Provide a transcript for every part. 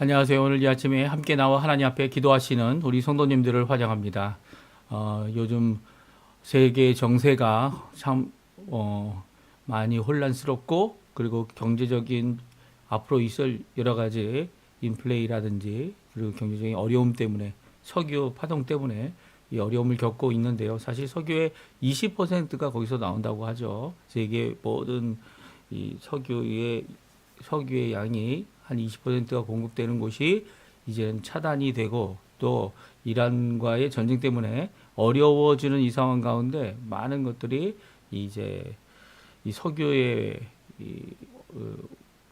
안녕하세요. 오늘 이 아침에 함께 나와 하나님 앞에 기도하시는 우리 성도님들을 환영합니다. 요즘 세계 정세가 참 많이 혼란스럽고, 그리고 경제적인 앞으로 있을 여러 가지 인플레이라든지 그리고 경제적인 어려움 때문에, 석유 파동 때문에 이 어려움을 겪고 있는데요. 사실 석유의 20%가 거기서 나온다고 하죠. 세계 모든 이 석유의 양이 한 20%가 공급되는 곳이 이제는 차단이 되고, 또 이란과의 전쟁 때문에 어려워지는 이 상황 가운데 많은 것들이 이제 이 석유의 이, 어,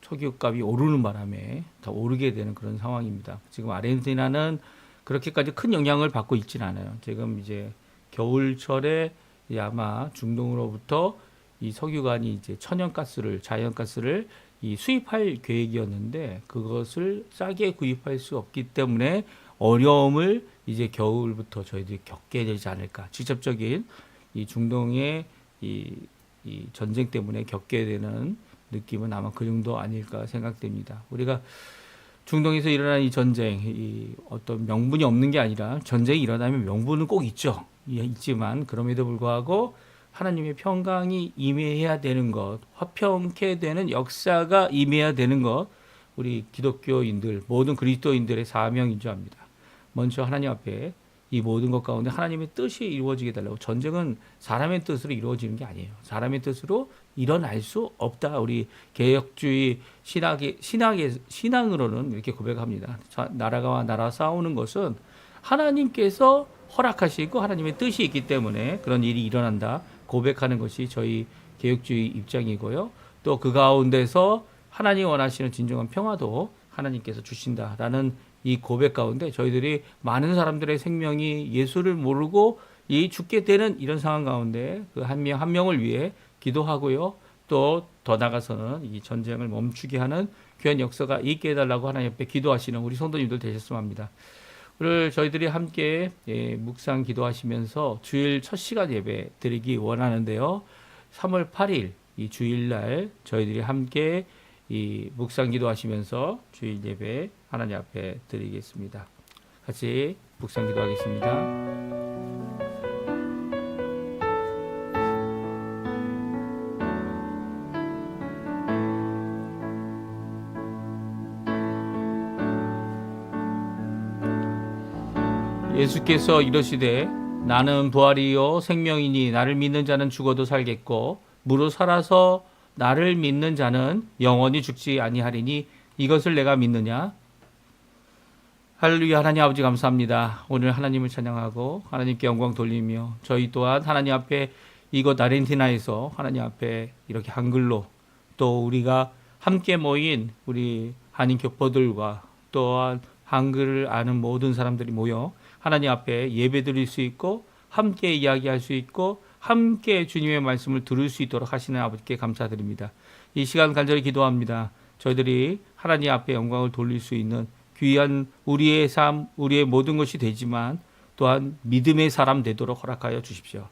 석유값이 오르는 바람에 더 오르게 되는 그런 상황입니다. 지금 아르헨티나는 그렇게까지 큰 영향을 받고 있지는 않아요. 지금 이제 겨울철에 아마 중동으로부터 이 석유관이 이제 자연가스를 이 수입할 계획이었는데, 그것을 싸게 구입할 수 없기 때문에 어려움을 이제 겨울부터 저희들이 겪게 되지 않을까. 직접적인 이 중동의 이, 이 전쟁 때문에 겪게 되는 느낌은 아마 그 정도 아닐까 생각됩니다. 우리가 중동에서 일어난 이 전쟁, 이 어떤 명분이 없는 게 아니라, 전쟁이 일어나면 명분은 꼭 있죠. 있지만 그럼에도 불구하고 하나님의 평강이 임해야 되는 것, 화평케 되는 역사가 임해야 되는 것, 우리 기독교인들, 모든 그리스도인들의 사명인 줄 압니다. 먼저 하나님 앞에 이 모든 것 가운데 하나님의 뜻이 이루어지게 달라고. 전쟁은 사람의 뜻으로 이루어지는 게 아니에요. 사람의 뜻으로 일어날 수 없다. 우리 개혁주의 신앙으로는 이렇게 고백합니다. 나라와 나라 싸우는 것은 하나님께서 허락하시고 하나님의 뜻이 있기 때문에 그런 일이 일어난다 고백하는 것이 저희 개혁주의 입장이고요. 또 그 가운데서 하나님 원하시는 진정한 평화도 하나님께서 주신다라는 이 고백 가운데, 저희들이 많은 사람들의 생명이 예수를 모르고 이 죽게 되는 이런 상황 가운데 그 한 명 한 명을 위해 기도하고요. 또 더 나가서는 이 전쟁을 멈추게 하는 귀한 역사가 있게 해달라고 하나님 앞에 기도하시는 우리 성도님들 되셨으면 합니다. 오늘 저희들이 함께 묵상 기도하시면서 주일 첫 시간 예배 드리기 원하는데요. 3월 8일 이 주일날 저희들이 함께 이 묵상 기도하시면서 주일 예배 하나님 앞에 드리겠습니다. 같이 묵상 기도하겠습니다. 예수께서 이르시되 나는 부활이요 생명이니 나를 믿는 자는 죽어도 살겠고 무릇 살아서 나를 믿는 자는 영원히 죽지 아니하리니 이것을 내가 믿느냐. 할렐루야. 하나님 아버지 감사합니다. 오늘 하나님을 찬양하고 하나님께 영광 돌리며, 저희 또한 하나님 앞에 이곳 아르헨티나에서 하나님 앞에 이렇게 한글로, 또 우리가 함께 모인 우리 한인 교포들과 또한 한글을 아는 모든 사람들이 모여 하나님 앞에 예배 드릴 수 있고 함께 이야기할 수 있고 함께 주님의 말씀을 들을 수 있도록 하시는 아버지께 감사드립니다. 이 시간 간절히 기도합니다. 저희들이 하나님 앞에 영광을 돌릴 수 있는 귀한 우리의 삶, 우리의 모든 것이 되지만 또한 믿음의 사람 되도록 허락하여 주십시오.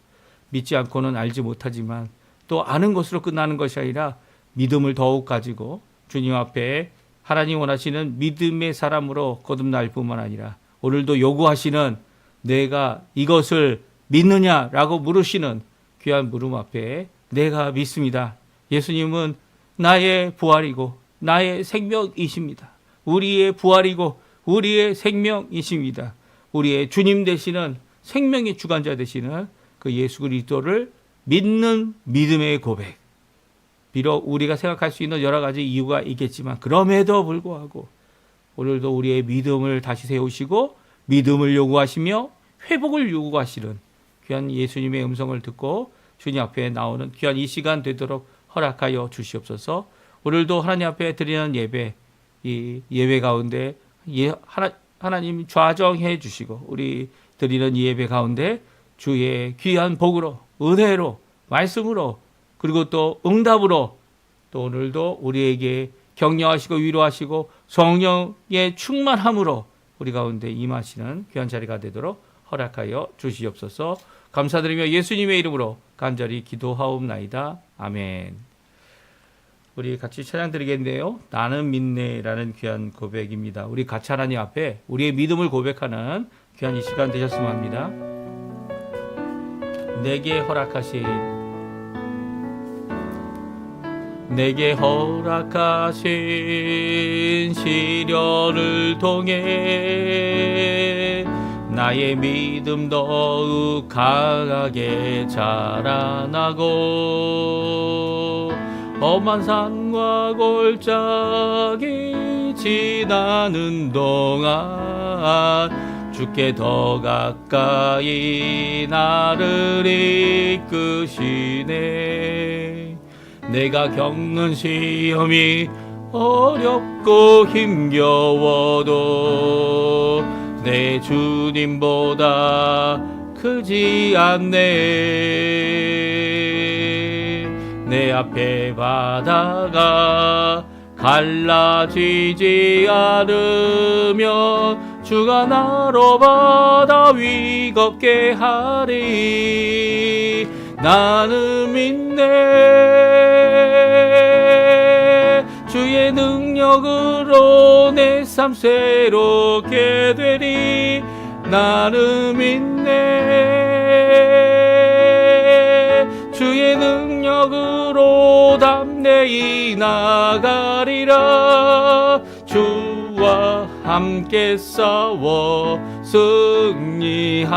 믿지 않고는 알지 못하지만, 또 아는 것으로 끝나는 것이 아니라 믿음을 더욱 가지고 주님 앞에 하나님 원하시는 믿음의 사람으로 거듭날 뿐만 아니라, 오늘도 요구하시는 내가 이것을 믿느냐라고 물으시는 귀한 물음 앞에 내가 믿습니다. 예수님은 나의 부활이고 나의 생명이십니다. 우리의 부활이고 우리의 생명이십니다. 우리의 주님 되시는, 생명의 주관자 되시는 그 예수 그리스도를 믿는 믿음의 고백. 비록 우리가 생각할 수 있는 여러 가지 이유가 있겠지만 그럼에도 불구하고 오늘도 우리의 믿음을 다시 세우시고 믿음을 요구하시며 회복을 요구하시는 귀한 예수님의 음성을 듣고 주님 앞에 나오는 귀한 이 시간 되도록 허락하여 주시옵소서. 오늘도 하나님 앞에 드리는 예배, 이 예배 가운데 하나님 좌정해 주시고, 우리 드리는 이 예배 가운데 주의 귀한 복으로, 은혜로, 말씀으로, 그리고 또 응답으로, 또 오늘도 우리에게 격려하시고 위로하시고 성령의 충만함으로 우리 가운데 임하시는 귀한 자리가 되도록 허락하여 주시옵소서. 감사드리며 예수님의 이름으로 간절히 기도하옵나이다. 아멘. 우리 같이 찬양 드리겠는데요. 나는 믿네라는 귀한 고백입니다. 우리 같이 하나님 앞에 우리의 믿음을 고백하는 귀한 이 시간 되셨으면 합니다. 내게 허락하신 시련을 통해 나의 믿음 더욱 강하게 자라나고 험한 산과 골짜기 지나는 동안 주께 더 가까이 나를 이끄시네. 내가 겪는 시험이 어렵고 힘겨워도 내 주님보다 크지 않네. 내 앞에 바다가 갈라지지 않으면 주가 나로 바다 위겁게 하리. 나는 믿네. 주의 능력으로 내 삶 새롭게 되리. 나는 믿네. 주의 능력으로 담대히 나가리라. 주와 함께 싸워 승리하리라.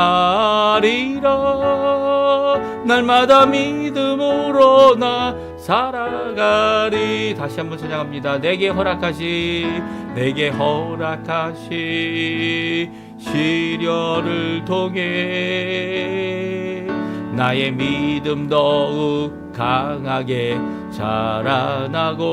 날마다 믿음으로 나 살아가리. 다시 한번 찬양합니다. 내게 허락하시 시련을 통해 나의 믿음 더욱 강하게 자라나고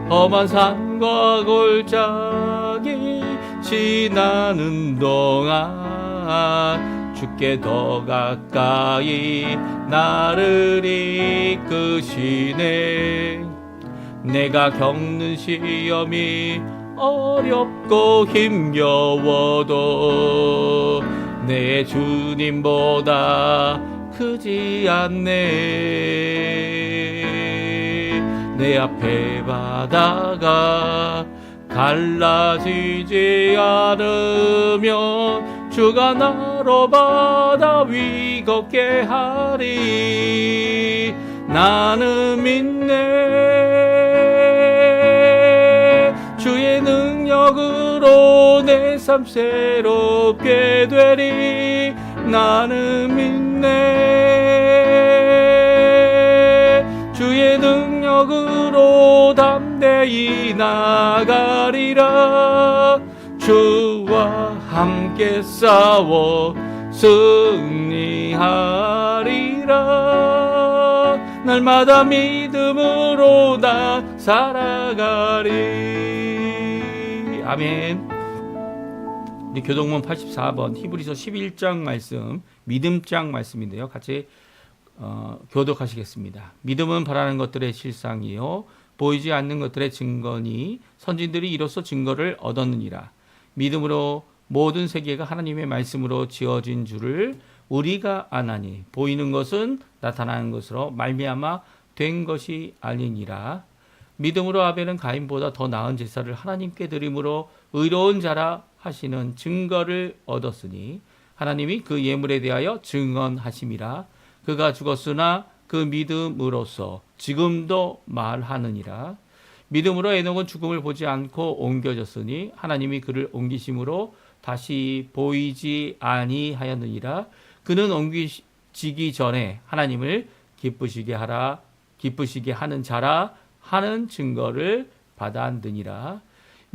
험한 산과 골짜기 지나는 동안 주께 더 가까이 나를 이끄시네. 내가 겪는 시험이 어렵고 힘겨워도 내 주님보다 크지 않네. 내 앞에 바다가 갈라지지 않으면 주가 나로 바다 위겁게 하리. 나는 믿네. 주의 능력으로 내 삶 새롭게 되리. 나는 믿네. 주의 능력으로 담대히 나가리라. 주와 함께 싸워 승리하리라. 날마다 믿음으로 나 살아가리. 아멘. 우리 교동문 84번 히브리서 11장 말씀, 믿음장 말씀인데요. 같이 교독하시겠습니다. 믿음은 바라는 것들의 실상이요 보이지 않는 것들의 증거니 선진들이 이로써 증거를 얻었느니라. 믿음으로 모든 세계가 하나님의 말씀으로 지어진 줄을 우리가 아나니 보이는 것은 나타나는 것으로 말미암아 된 것이 아니니라. 믿음으로 아벨은 가인보다 더 나은 제사를 하나님께 드림으로 의로운 자라 하시는 증거를 얻었으니 하나님이 그 예물에 대하여 증언하심이라. 그가 죽었으나 그 믿음으로써 지금도 말하느니라. 믿음으로 에녹은 죽음을 보지 않고 옮겨졌으니 하나님이 그를 옮기심으로 다시 보이지 아니하였느니라. 그는 옮기지기 전에 하나님을 기쁘시게 하는 자라 하는 증거를 받았느니라.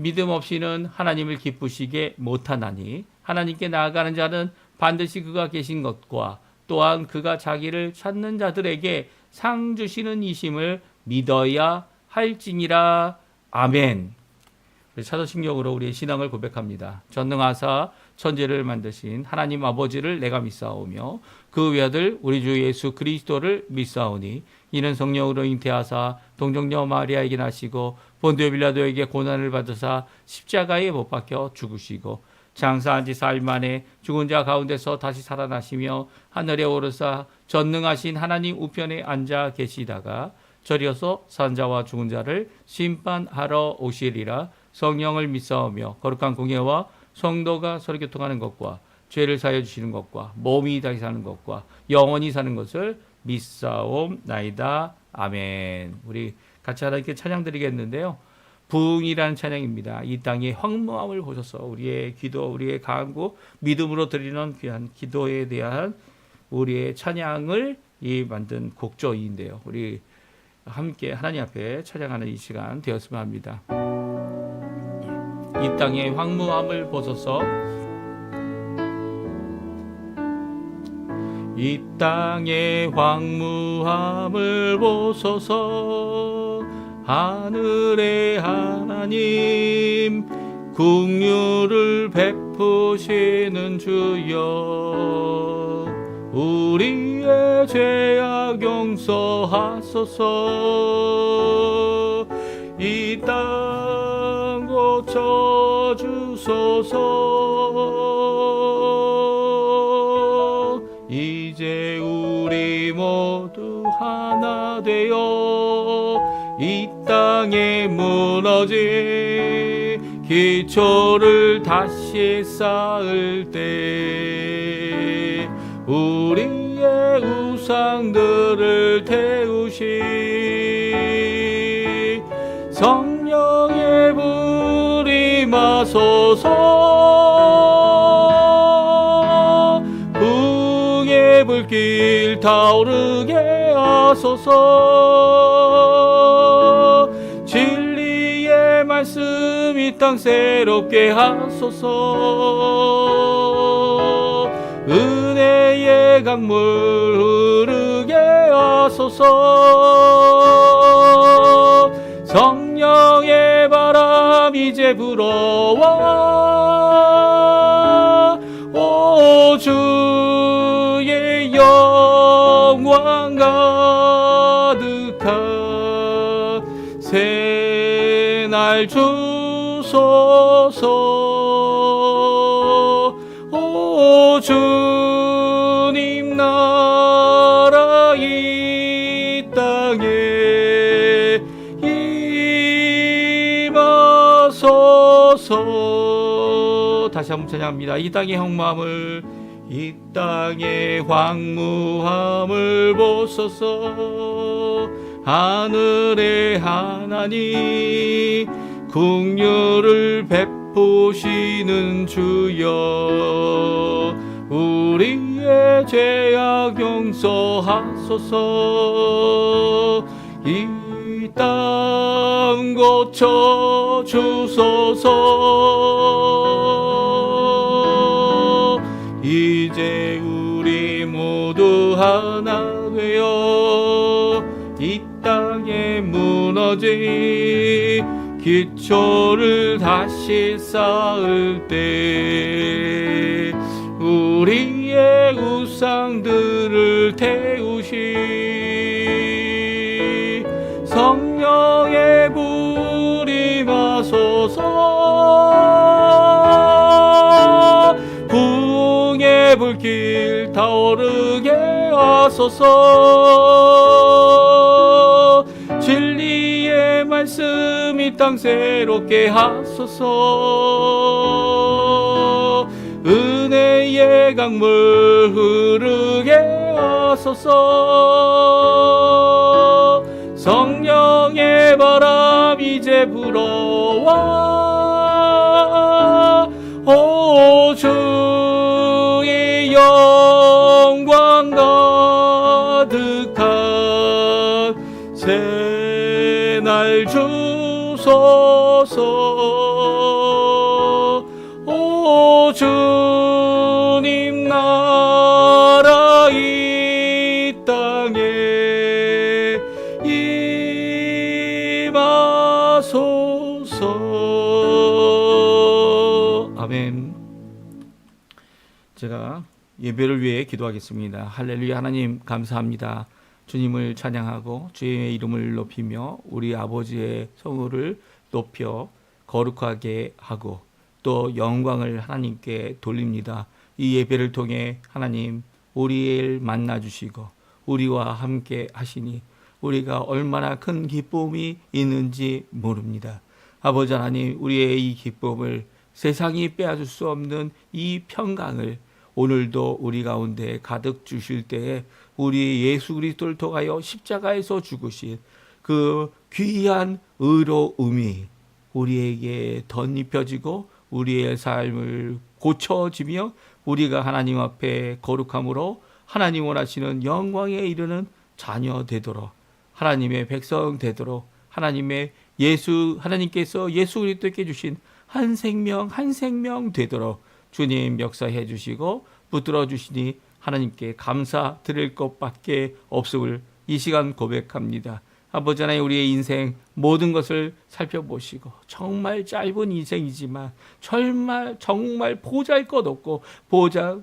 믿음 없이는 하나님을 기쁘시게 못하나니 하나님께 나아가는 자는 반드시 그가 계신 것과 또한 그가 자기를 찾는 자들에게 상 주시는 이심을 믿어야 할지니라. 아멘. 차도신경으로 우리의 신앙을 고백합니다. 전능하사 천지를 만드신 하나님 아버지를 내가 믿사오며 그 외아들 우리 주 예수 그리스도를 믿사오니 이는 성령으로 잉태하사 동정녀 마리아에게 나시고 본디오 빌라도에게 고난을 받으사 십자가에 못 박혀 죽으시고 장사한 지 4일 만에 죽은 자 가운데서 다시 살아나시며 하늘에 오르사 전능하신 하나님 우편에 앉아 계시다가 저리어서 산자와 죽은 자를 심판하러 오시리라. 성령을 믿사오며 거룩한 공예와 성도가 서로 교통하는 것과 죄를 사하여 주시는 것과 몸이 다시 사는 것과 영원히 사는 것을 믿사옵나이다. 아멘. 우리 같이 하나님께 찬양 드리겠는데요. 부흥이라는 찬양입니다. 이 땅의 황무함을 보셔서 우리의 기도, 우리의 간구, 믿음으로 드리는 귀한 기도에 대한 우리의 찬양을 만든 곡조인데요. 우리 함께 하나님 앞에 찬양하는 이 시간 되었으면 합니다. 이 땅의 황무함을 보소서. 이 땅의 황무함을 보소서. 하늘의 하나님 긍휼을 베푸시는 주여, 우리의 죄악 용서하소서. 이 땅 고쳐주소서. 이제 우리 모두 하나 되어 이 땅에 무너진 기초를 다시 쌓을 때 우리의 우상들을 태우시 성령의 불이 마소서. 부흥의 불길 타오르게 하소서. 진리의 말씀 이 땅 새롭게 하소서. 은혜의 강물 흐르게 하소서. 성령의 바람 이제 불어와 오 주의 영광 가득한 새날 주소서. 오 주님 나라 이 땅에 임하소서. 다시 한번 찬양합니다. 이 땅의 황무함을, 이 땅의 황무함을 보소서. 하늘의 하나님 긍휼을 베푸시는 주여, 우리의 죄악 용서하소서. 이 땅 고쳐 주소서. 이제 우리 모두 하나 되어 이 땅에 무너진 기초를 다시 쌓을 때 우리의 우상들을 태우시 성령의 불이 마소서. 부흥의 불길 타오르게 하소서. 진리의 말씀 이 땅 새롭게 하소서. 은혜의 강물 흐르게 하소서. 성령의 바람 이제 불어와 오 주의 영광 가득한 새날 주소서. 오 주님 나라 이 땅에 임하소서. 아멘. 제가 예배를 위해 기도하겠습니다. 할렐루야. 하나님 감사합니다. 주님을 찬양하고 주의 이름을 높이며 우리 아버지의 성호를 높여 거룩하게 하고 또 영광을 하나님께 돌립니다. 이 예배를 통해 하나님 우리를 만나주시고 우리와 함께 하시니 우리가 얼마나 큰 기쁨이 있는지 모릅니다. 아버지 하나님, 우리의 이 기쁨을, 세상이 빼앗을 수 없는 이 평강을 오늘도 우리 가운데 가득 주실 때에 우리 예수 그리스도를 통하여 십자가에서 죽으신 그 귀한 의로움이 우리에게 덧입혀지고 우리의 삶을 고쳐지며 우리가 하나님 앞에 거룩함으로 하나님 원하시는 영광에 이르는 자녀 되도록, 하나님의 백성 되도록, 하나님께서 예수 그리스도께 주신 한 생명 되도록 주님 역사해 주시고 붙들어 주시니 하나님께 감사 드릴 것밖에 없음을 이 시간 고백합니다. 아버지 하나님, 우리의 인생 모든 것을 살펴보시고 정말 짧은 인생이지만 정말 보잘것없고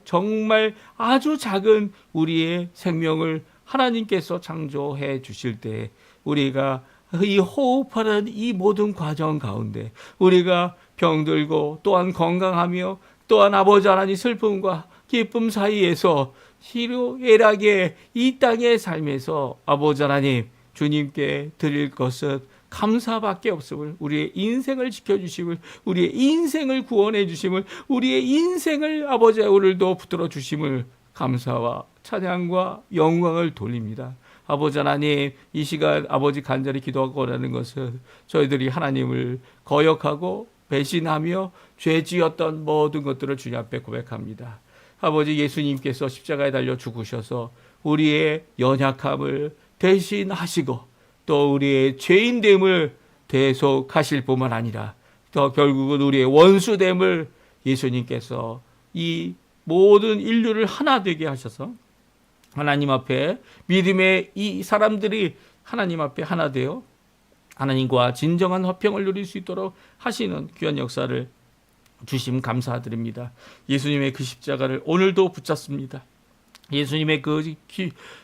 정말 아주 작은 우리의 생명을 하나님께서 창조해 주실 때 우리가 이 호흡하는 이 모든 과정 가운데 우리가 병들고 또한 건강하며 또한 아버지 하나님 슬픔과 기쁨 사이에서 희로애락의 이 땅의 삶에서 아버지 하나님 주님께 드릴 것은 감사밖에 없음을, 우리의 인생을 지켜주심을, 우리의 인생을 구원해 주심을, 우리의 인생을 아버지 오늘도 붙들어 주심을 감사와 찬양과 영광을 돌립니다. 아버지 하나님, 이 시간 아버지 간절히 기도하고 원하는 것은 저희들이 하나님을 거역하고 배신하며 죄 지었던 모든 것들을 주님 앞에 고백합니다. 아버지, 예수님께서 십자가에 달려 죽으셔서 우리의 연약함을 대신하시고 또 우리의 죄인됨을 대속하실 뿐만 아니라 또 결국은 우리의 원수됨을 예수님께서 이 모든 인류를 하나 되게 하셔서 하나님 앞에 믿음의 이 사람들이 하나님 앞에 하나 되어 하나님과 진정한 화평을 누릴 수 있도록 하시는 귀한 역사를 주심 감사드립니다. 예수님의 그 십자가를 오늘도 붙잡습니다. 예수님의 그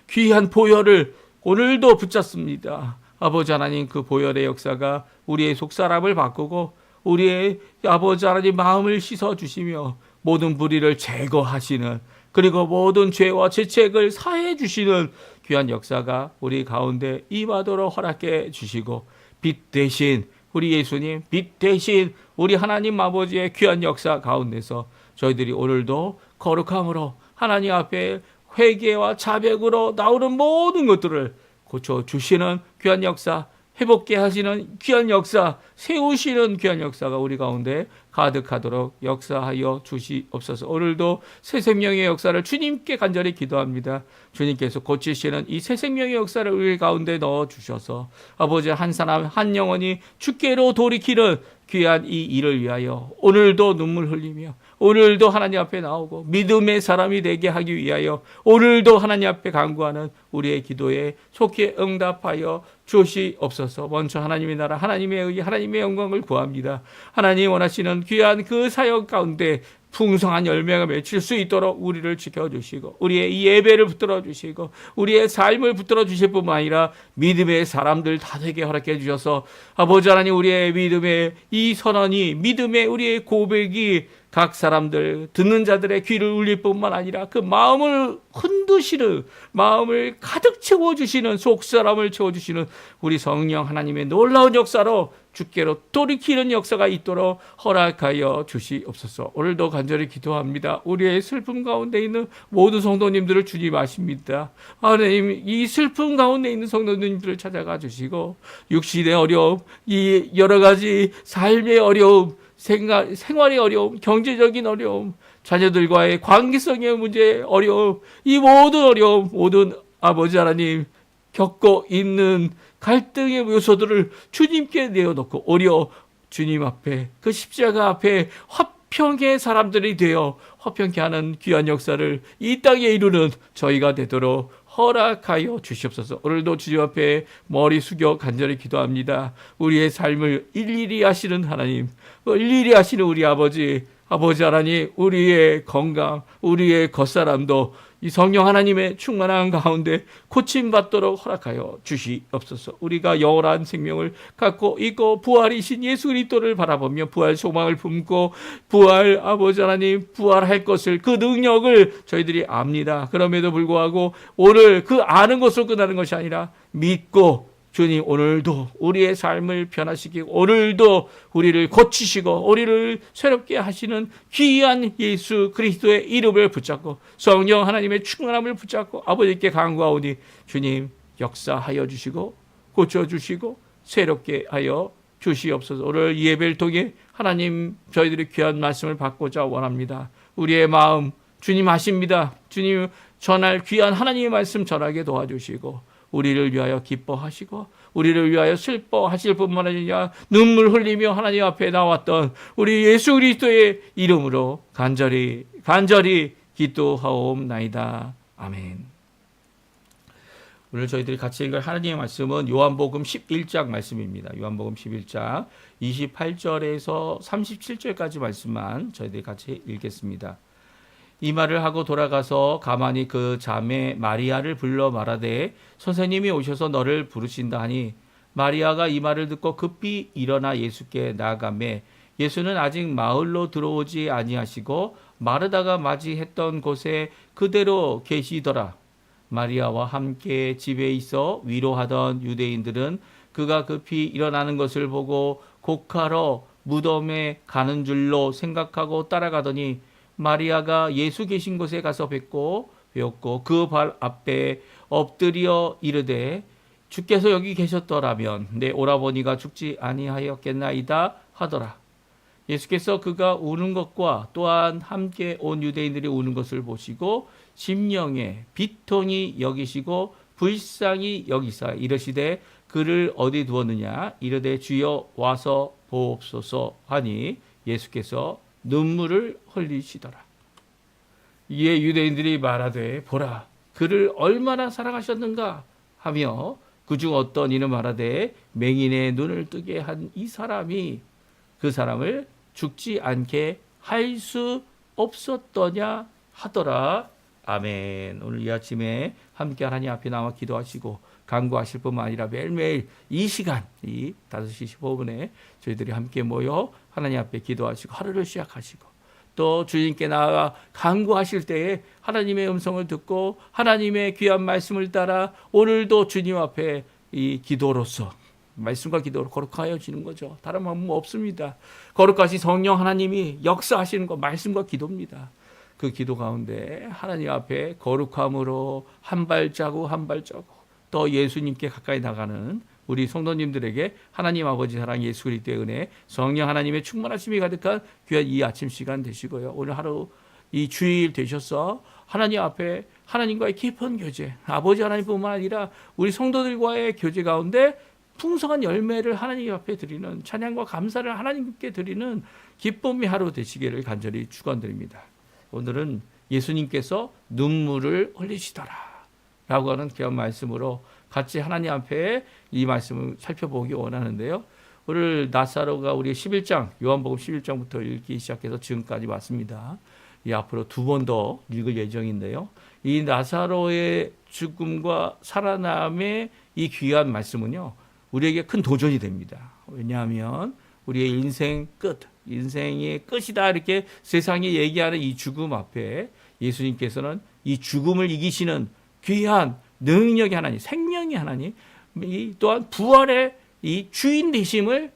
귀한 보혈을 오늘도 붙잡습니다. 아버지 하나님, 그 보혈의 역사가 우리의 속사람을 바꾸고 우리의 아버지 하나님 마음을 씻어주시며 모든 불의를 제거하시는, 그리고 모든 죄와 죄책을 사해 주시는 귀한 역사가 우리 가운데 임하도록 허락해 주시고, 빛 대신 우리 예수님, 빛 대신 우리 하나님 아버지의 귀한 역사 가운데서 저희들이 오늘도 거룩함으로 하나님 앞에 회개와 자백으로 나오는 모든 것들을 고쳐주시는 귀한 역사, 회복케 하시는 귀한 역사, 세우시는 귀한 역사가 우리 가운데 가득하도록 역사하여 주시옵소서. 오늘도 새 생명의 역사를 주님께 간절히 기도합니다. 주님께서 고치시는 이 새 생명의 역사를 우리 가운데 넣어주셔서 아버지, 한 사람 한 영혼이 주께로 돌이키는 귀한 이 일을 위하여 오늘도 눈물 흘리며 오늘도 하나님 앞에 나오고 믿음의 사람이 되게 하기 위하여 오늘도 하나님 앞에 간구하는 우리의 기도에 속히 응답하여 주시옵소서. 먼저 하나님의 나라, 하나님의 의, 하나님의 영광을 구합니다. 하나님 원하시는 귀한 그 사역 가운데 풍성한 열매가 맺힐 수 있도록 우리를 지켜주시고 우리의 이 예배를 붙들어 주시고 우리의 삶을 붙들어 주실 뿐만 아니라 믿음의 사람들 다 되게 허락해 주셔서 아버지 하나님, 우리의 믿음의 이 선언이, 믿음의 우리의 고백이 각 사람들 듣는 자들의 귀를 울릴 뿐만 아니라 그 마음을 흔드시는, 마음을 가득 채워주시는, 속사람을 채워주시는 우리 성령 하나님의 놀라운 역사로 주께로 돌이키는 역사가 있도록 허락하여 주시옵소서. 오늘도 간절히 기도합니다. 우리의 슬픔 가운데 있는 모든 성도님들을 주님 아십니다. 하나님, 이 슬픔 가운데 있는 성도님들을 찾아가 주시고 육신의 어려움, 이 여러 가지 삶의 어려움, 생활의 어려움, 경제적인 어려움, 자녀들과의 관계성의 문제의 어려움, 이 모든 어려움, 모든 아버지 하나님 겪고 있는 갈등의 요소들을 주님께 내어놓고 주님 앞에, 그 십자가 앞에 화평의 사람들이 되어 화평케 하는 귀한 역사를 이 땅에 이루는 저희가 되도록 허락하여 주시옵소서. 오늘도 주님 앞에 머리 숙여 간절히 기도합니다. 우리의 삶을 일일이 하시는 하나님, 일일이 하시는 우리 아버지 아버지 하나님, 우리의 건강, 우리의 겉사람도 이 성령 하나님의 충만한 가운데 고침받도록 허락하여 주시옵소서. 우리가 영원한 생명을 갖고 있고 부활이신 예수 그리스도를 바라보며 부활 소망을 품고 부활 아버지 하나님 부활할 것을 그 능력을 저희들이 압니다. 그럼에도 불구하고 오늘 그 아는 것으로 끝나는 것이 아니라 믿고 주님 오늘도 우리의 삶을 변화시키고 오늘도 우리를 고치시고 우리를 새롭게 하시는 귀한 예수 그리스도의 이름을 붙잡고 성령 하나님의 충만함을 붙잡고 아버지께 간구하오니 주님 역사하여 주시고 고쳐주시고 새롭게 하여 주시옵소서. 오늘 이 예배를 통해 하나님 저희들의 귀한 말씀을 받고자 원합니다. 우리의 마음 주님 아십니다. 주님 전할 귀한 하나님의 말씀 전하게 도와주시고 우리를 위하여 기뻐하시고 우리를 위하여 슬퍼하실 뿐만 아니라 눈물 흘리며 하나님 앞에 나왔던 우리 예수 그리스도의 이름으로 간절히 기도하옵나이다. 아멘. 오늘 저희들이 같이 읽을 하나님의 말씀은 요한복음 11장 말씀입니다. 요한복음 11장 28절에서 37절까지 말씀만 저희들이 같이 읽겠습니다. 이 말을 하고 돌아가서 가만히 그 자매 마리아를 불러 말하되 선생님이 오셔서 너를 부르신다 하니 마리아가 이 말을 듣고 급히 일어나 예수께 나아가매 예수는 아직 마을로 들어오지 아니하시고 마르다가 맞이했던 곳에 그대로 계시더라. 마리아와 함께 집에 있어 위로하던 유대인들은 그가 급히 일어나는 것을 보고 곡하러 무덤에 가는 줄로 생각하고 따라가더니 마리아가 예수 계신 곳에 가서 뵙고 그 발 앞에 엎드려 이르되 주께서 여기 계셨더라면 내 오라버니가 죽지 아니하였겠나이다 하더라. 예수께서 그가 우는 것과 또한 함께 온 유대인들이 우는 것을 보시고 심령에 비통히 여기시고 불쌍히 여기사 이르시되 그를 어디 두었느냐 이르되 주여 와서 보옵소서 하니 예수께서 눈물을 흘리시더라. 이에 유대인들이 말하되 보라 그를 얼마나 사랑하셨는가 하며 그중 어떤 이는 말하되 맹인의 눈을 뜨게 한 이 사람이 그 사람을 죽지 않게 할 수 없었더냐 하더라. 아멘. 오늘 이 아침에 함께 하나님 앞에 나와 기도하시고 간구하실 뿐만 아니라 매일매일 이 시간 이 5시 15분에 저희들이 함께 모여 하나님 앞에 기도하시고 하루를 시작하시고 또 주님께 나아가 간구하실 때에 하나님의 음성을 듣고 하나님의 귀한 말씀을 따라 오늘도 주님 앞에 이 기도로서 말씀과 기도로 거룩하여지는 거죠. 다른 방법 없습니다. 거룩하신 성령 하나님이 역사하시는 것 말씀과 기도입니다. 그 기도 가운데 하나님 앞에 거룩함으로 한 발자국 또 예수님께 가까이 나가는 우리 성도님들에게 하나님 아버지 사랑 예수 그리스도의 은혜 성령 하나님의 충만하심이 가득한 귀한 이 아침 시간 되시고요. 오늘 하루 이 주일 되셔서 하나님 앞에 하나님과의 깊은 교제 아버지 하나님뿐만 아니라 우리 성도들과의 교제 가운데 풍성한 열매를 하나님 앞에 드리는 찬양과 감사를 하나님께 드리는 기쁨의 하루 되시기를 간절히 축원드립니다. 오늘은 예수님께서 눈물을 흘리시더라 라고 하는 귀한 말씀으로 같이 하나님 앞에 이 말씀을 살펴보기 원하는데요. 오늘 나사로가 우리 11장 요한복음 11장부터 읽기 시작해서 지금까지 왔습니다. 이 앞으로 2번 더 읽을 예정인데요. 이 나사로의 죽음과 살아남의 이 귀한 말씀은요. 우리에게 큰 도전이 됩니다. 왜냐하면 우리의 인생 끝, 인생의 끝이다 이렇게 세상이 얘기하는 이 죽음 앞에 예수님께서는 이 죽음을 이기시는 귀한 능력의 하나님, 생명의 하나님, 또한 부활의 이 주님 되심을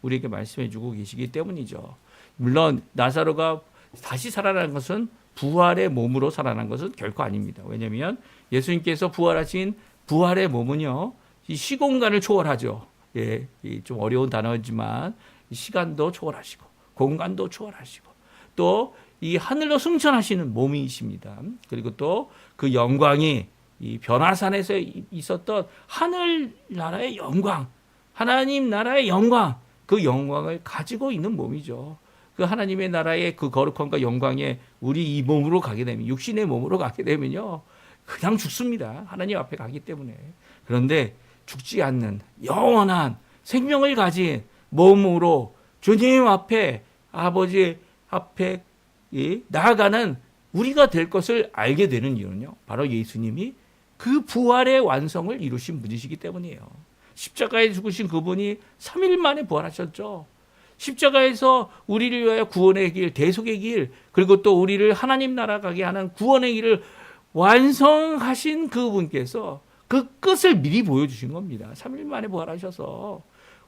우리에게 말씀해 주고 계시기 때문이죠. 물론 나사로가 다시 살아난 것은 부활의 몸으로 살아난 것은 결코 아닙니다. 왜냐하면 예수님께서 부활하신 부활의 몸은요, 이 시공간을 초월하죠. 예, 좀 어려운 단어지만 시간도 초월하시고 공간도 초월하시고 또 이 하늘로 승천하시는 몸이십니다. 그리고 또 그 영광이 이 변화산에서 있었던 하늘나라의 영광, 하나님 나라의 영광, 그 영광을 가지고 있는 몸이죠. 그 하나님의 나라의 그 거룩함과 영광에 우리 이 몸으로 가게 되면, 육신의 몸으로 가게 되면요, 그냥 죽습니다. 하나님 앞에 가기 때문에. 그런데 죽지 않는 영원한 생명을 가진 몸으로 주님 앞에 아버지 앞에 나아가는 우리가 될 것을 알게 되는 이유는요, 바로 예수님이 그 부활의 완성을 이루신 분이시기 때문이에요. 십자가에 죽으신 그분이 3일 만에 부활하셨죠. 십자가에서 우리를 위하여 구원의 길, 대속의 길, 그리고 또 우리를 하나님 나라 가게 하는 구원의 길을 완성하신 그분께서 그 끝을 미리 보여주신 겁니다. 3일 만에 부활하셔서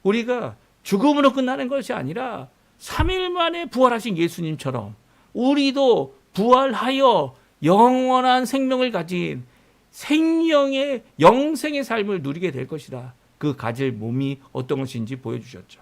우리가 죽음으로 끝나는 것이 아니라 3일 만에 부활하신 예수님처럼 우리도 부활하여 영원한 생명을 가진 생명의 영생의 삶을 누리게 될 것이다. 그 가질 몸이 어떤 것인지 보여주셨죠.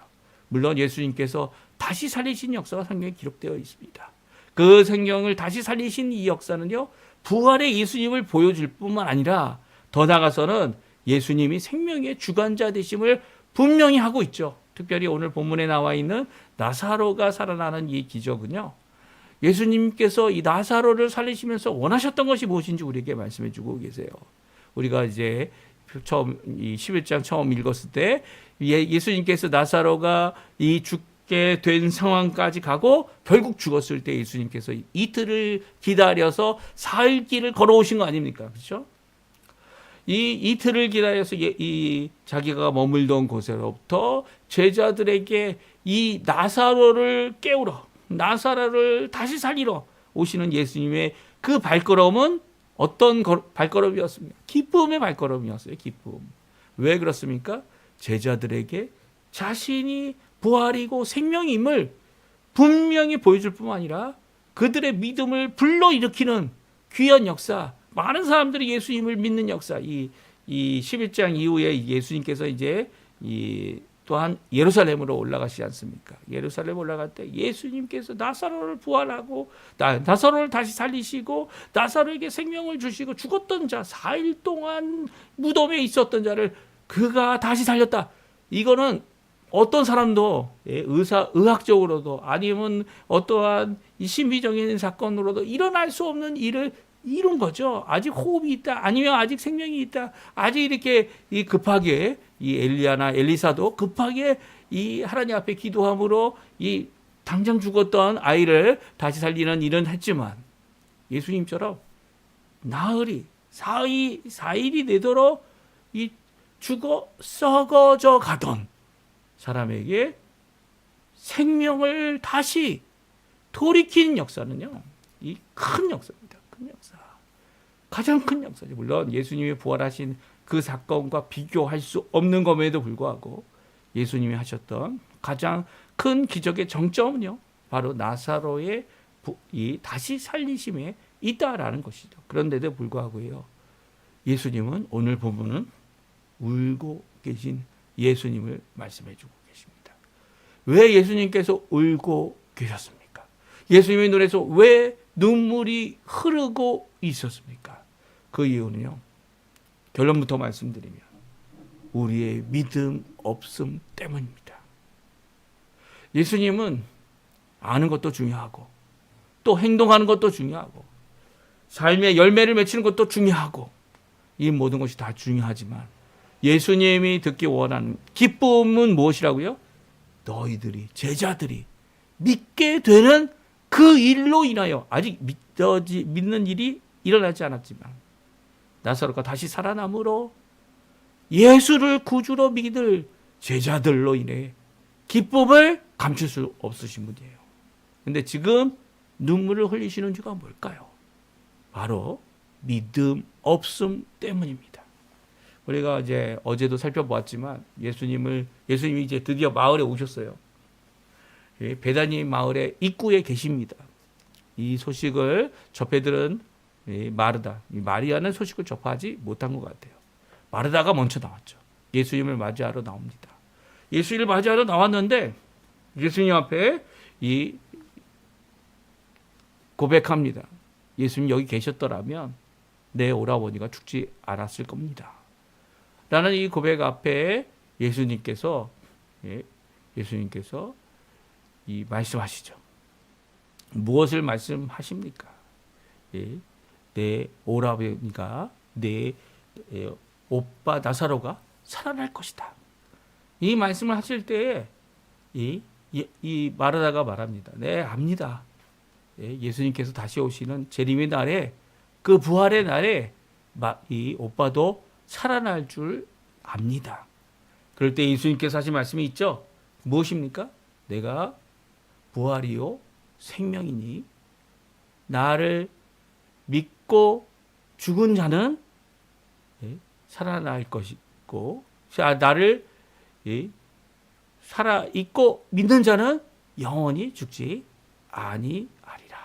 물론 예수님께서 다시 살리신 역사가 성경에 기록되어 있습니다. 그 생명을 다시 살리신 이 역사는요, 부활의 예수님을 보여줄 뿐만 아니라 더 나아가서는 예수님이 생명의 주관자 되심을 분명히 하고 있죠. 특별히 오늘 본문에 나와 있는 나사로가 살아나는 이 기적은요, 예수님께서 이 나사로를 살리시면서 원하셨던 것이 무엇인지 우리에게 말씀해 주고 계세요. 우리가 이제 처음 이 11장 처음 읽었을 때 예수님께서 나사로가 이 죽게 된 상황까지 가고 결국 죽었을 때 예수님께서 이틀을 기다려서 사흘 길을 걸어오신 거 아닙니까? 그렇죠? 이 이틀을 기다려서 이 자기가 머물던 곳으로부터 제자들에게 이 나사로를 깨우러, 나사로를 다시 살리러 오시는 예수님의 그 발걸음은 어떤 발걸음이었습니까? 기쁨의 발걸음이었어요. 기쁨. 왜 그렇습니까? 제자들에게 자신이 부활이고 생명임을 분명히 보여줄 뿐만 아니라 그들의 믿음을 불러일으키는 귀한 역사, 많은 사람들이 예수님을 믿는 역사, 이 11장 이후에 예수님께서 이제 또한 예루살렘으로 올라가시지 않습니까? 예루살렘 올라갈 때 예수님께서 나사로를 부활하고 나사로를 다시 살리시고 나사로에게 생명을 주시고 죽었던 자 4일 동안 무덤에 있었던 자를 그가 다시 살렸다. 이거는 어떤 사람도 의학적으로도 아니면 어떠한 신비적인 사건으로도 일어날 수 없는 일을 이룬 거죠. 아직 호흡이 있다. 아니면 아직 생명이 있다. 아직 이렇게 급하게 이 엘리야나 엘리사도 급하게 이 하나님 앞에 기도함으로 이 당장 죽었던 아이를 다시 살리는 일은 했지만 예수님처럼 나흘이 4일이 되도록 이 죽어 썩어져 가던 사람에게 생명을 다시 돌이키는 역사는요, 이 큰 역사입니다. 큰 역사. 가장 큰 역사죠. 물론 예수님이 부활하신 그 사건과 비교할 수 없는 것에도 불구하고 예수님이 하셨던 가장 큰 기적의 정점은요, 바로 나사로의 이 다시 살리심에 있다라는 것이죠. 그런데도 불구하고요, 예수님은 오늘 본문은 울고 계신 예수님을 말씀해 주고 계십니다. 왜 예수님께서 울고 계셨습니까? 예수님의 눈에서 왜 눈물이 흐르고 있었습니까? 그 이유는요, 결론부터 말씀드리면 우리의 믿음 없음 때문입니다. 예수님은 아는 것도 중요하고 또 행동하는 것도 중요하고 삶의 열매를 맺히는 것도 중요하고 이 모든 것이 다 중요하지만 예수님이 듣기 원하는 기쁨은 무엇이라고요? 너희들이 제자들이 믿게 되는 그 일로 인하여 아직 믿는 일이 일어나지 않았지만 나사로가 다시 살아남으로 예수를 구주로 믿을 제자들로 인해 기쁨을 감출 수 없으신 분이에요. 그런데 지금 눈물을 흘리시는 이유가 뭘까요? 바로 믿음 없음 때문입니다. 우리가 이제 어제도 살펴보았지만 예수님이 이제 드디어 마을에 오셨어요. 베다니 마을의 입구에 계십니다. 이 소식을 접해들은 마르다, 마리아는 소식을 접하지 못한 것 같아요. 마르다가 먼저 나왔죠. 예수님을 맞이하러 나옵니다. 예수님을 맞이하러 나왔는데 예수님 앞에 이 고백합니다. 예수님 여기 계셨더라면 내 오라버니가 죽지 않았을 겁니다. 라는 이 고백 앞에 예수님께서 이 말씀하시죠. 무엇을 말씀하십니까? 내 오라버니가 내 오빠 나사로가 살아날 것이다. 이 말씀을 하실 때에 이 이 마르다가 말합니다. 네, 압니다. 예, 예수님께서 다시 오시는 재림의 날에, 그 부활의 날에 이 오빠도 살아날 줄 압니다. 그럴 때 예수님께서 하신 말씀이 있죠. 무엇입니까? 내가 부활이요 생명이니 나를 믿고 죽은 자는 살아날 것이고, 나를 살아있고 믿는 자는 영원히 죽지 아니하리라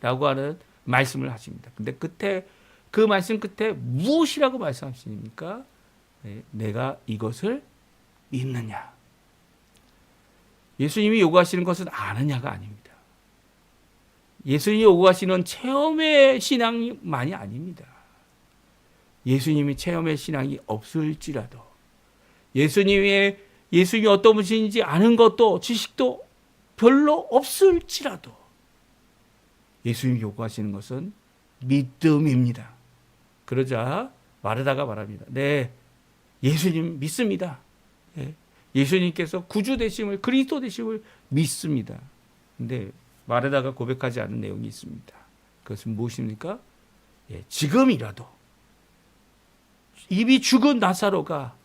라고 하는 말씀을 하십니다. 근데 끝에, 그 말씀 끝에 무엇이라고 말씀하십니까? 내가 이것을 믿느냐. 예수님이 요구하시는 것은 아느냐가 아닙니다. 예수님이 요구하시는 체험의 신앙만이 아닙니다. 예수님이 체험의 신앙이 없을지라도, 예수님이 어떤 분이신지 아는 것도 지식도 별로 없을지라도 예수님이 요구하시는 것은 믿음입니다. 그러자 마르다가 말합니다. 네, 예수님 믿습니다. 예수님께서 구주 되심을, 그리스도 되심을 믿습니다. 근데 마르다가 고백하지 않은 내용이 있습니다. 그것은 무엇입니까? 지금이라도 이미 죽은 나사로가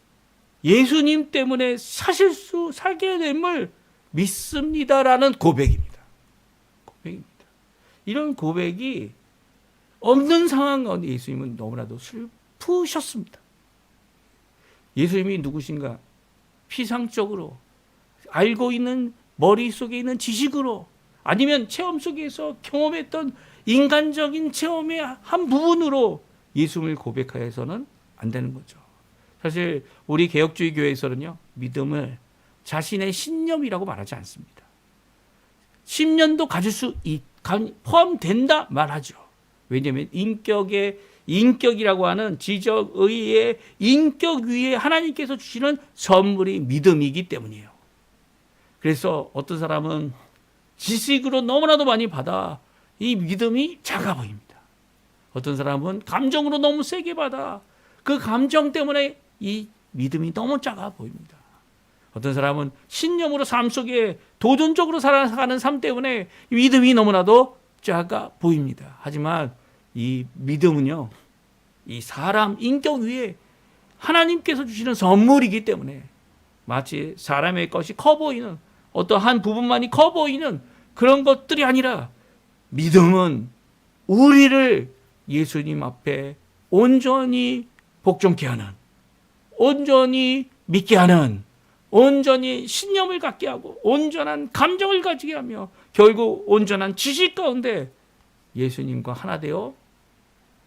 예수님 때문에 살게 됨을 믿습니다라는 고백입니다. 이런 고백이 없는 상황 가운데 예수님은 너무나도 슬프셨습니다. 예수님이 누구신가? 피상적으로 알고 있는, 머릿속에 있는 지식으로, 아니면 체험 속에서 경험했던 인간적인 체험의 한 부분으로 예수님을 고백하여서는 안 되는 거죠. 사실 우리 개혁주의 교회에서는요, 믿음을 자신의 신념이라고 말하지 않습니다. 신념도 가질 수 포함된다 말하죠. 왜냐하면 인격이라고 하는 지적의의 인격 위에 하나님께서 주시는 선물이 믿음이기 때문이에요. 그래서 어떤 사람은 지식으로 너무나도 많이 받아 이 믿음이 작아 보입니다. 어떤 사람은 감정으로 너무 세게 받아 그 감정 때문에 이 믿음이 너무 작아 보입니다. 어떤 사람은 신념으로 삶 속에 도전적으로 살아가는 삶 때문에 믿음이 너무나도 작아 보입니다. 하지만 이 믿음은요, 이 사람 인격 위에 하나님께서 주시는 선물이기 때문에 마치 사람의 것이 커 보이는, 어떤 한 부분만이 커 보이는 그런 것들이 아니라, 믿음은 우리를 예수님 앞에 온전히 복종케 하는, 온전히 믿게 하는, 온전히 신념을 갖게 하고 온전한 감정을 가지게 하며 결국 온전한 지식 가운데 예수님과 하나 되어,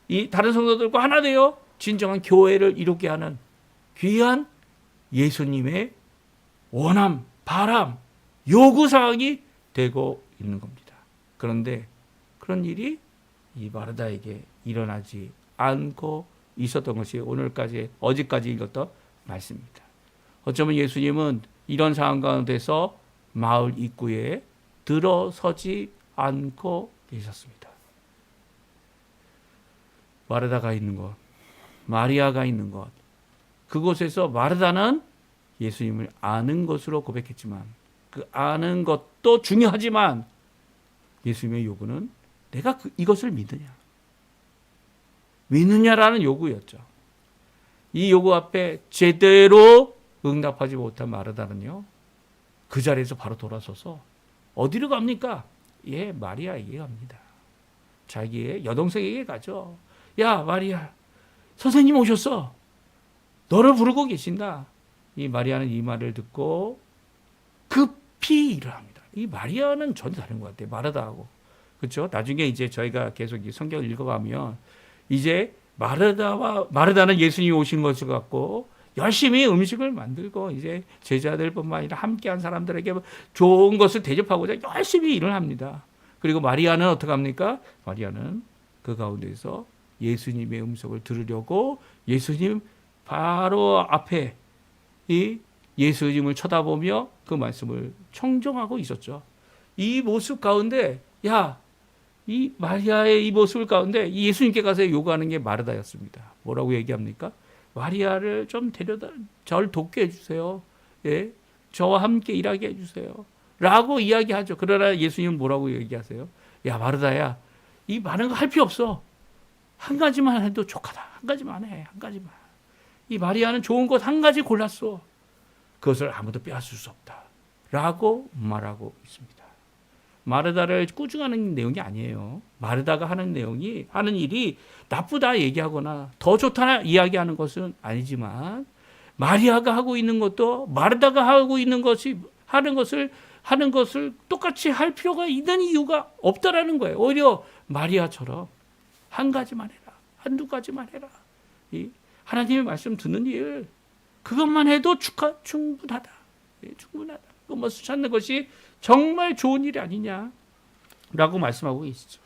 이 다른 성도들과 하나 되어 진정한 교회를 이루게 하는 귀한 예수님의 원함, 바람, 요구사항이 되고 있는 겁니다. 그런데 그런 일이 이 마르다에게 일어나지 않고 있었던 것이 어제까지 읽었던 말씀입니다. 어쩌면 예수님은 이런 상황 가운데서 마을 입구에 들어서지 않고 계셨습니다. 마르다가 있는 곳, 마리아가 있는 곳, 그곳에서 마르다는 예수님을 아는 것으로 고백했지만, 그 아는 것도 중요하지만 예수님의 요구는 내가 이것을 믿느냐라는 요구였죠. 이 요구 앞에 제대로 응답하지 못한 마르다는요, 그 자리에서 바로 돌아서서 어디로 갑니까? 마리아에게 갑니다. 자기의 여동생에게 가죠. 야, 마리아, 선생님 오셨어. 너를 부르고 계신다. 이 마리아는 이 말을 듣고 급히 일어납니다. 이 마리아는 전혀 다른 것 같아요. 마르다하고. 그렇죠? 나중에 이제 저희가 계속 이 성경을 읽어가면 이제 마르다는 예수님이 오신 것을 갖고 열심히 음식을 만들고 이제 제자들뿐만 아니라 함께한 사람들에게 좋은 것을 대접하고자 열심히 일을 합니다. 그리고 마리아는 어떻게 합니까? 마리아는 그 가운데서 예수님의 음성을 들으려고 예수님 바로 앞에 이 예수님을 쳐다보며 그 말씀을 청정하고 있었죠. 이 모습 가운데, 이 마리아의 이 모습 가운데 예수님께 가서 요구하는 게 마르다였습니다. 뭐라고 얘기합니까? 마리아를 좀 저를 돕게 해주세요. 예, 저와 함께 일하게 해주세요. 라고 이야기하죠. 그러나 예수님은 뭐라고 얘기하세요? 야, 마르다야, 이 많은 거 할 필요 없어. 한 가지만 해도 족하다. 한 가지만 해. 한 가지만. 이 마리아는 좋은 것 한 가지 골랐어. 그것을 아무도 빼앗을 수 없다. 라고 말하고 있습니다. 마르다를 꾸중하는 내용이 아니에요. 마르다가 하는 내용이, 하는 일이 나쁘다 얘기하거나 더 좋다 이야기하는 것은 아니지만, 마리아가 하고 있는 것도 마르다가 하고 있는 것이, 하는 것을 똑같이 할 필요가 있는 이유가 없다라는 거예요. 오히려 마리아처럼 한 가지만 해라. 한두 가지만 해라. 이 하나님의 말씀 듣는 일, 그것만 해도 충분하다. 충분하다. 그것을 찾는 것이 정말 좋은 일이 아니냐라고 말씀하고 계시죠.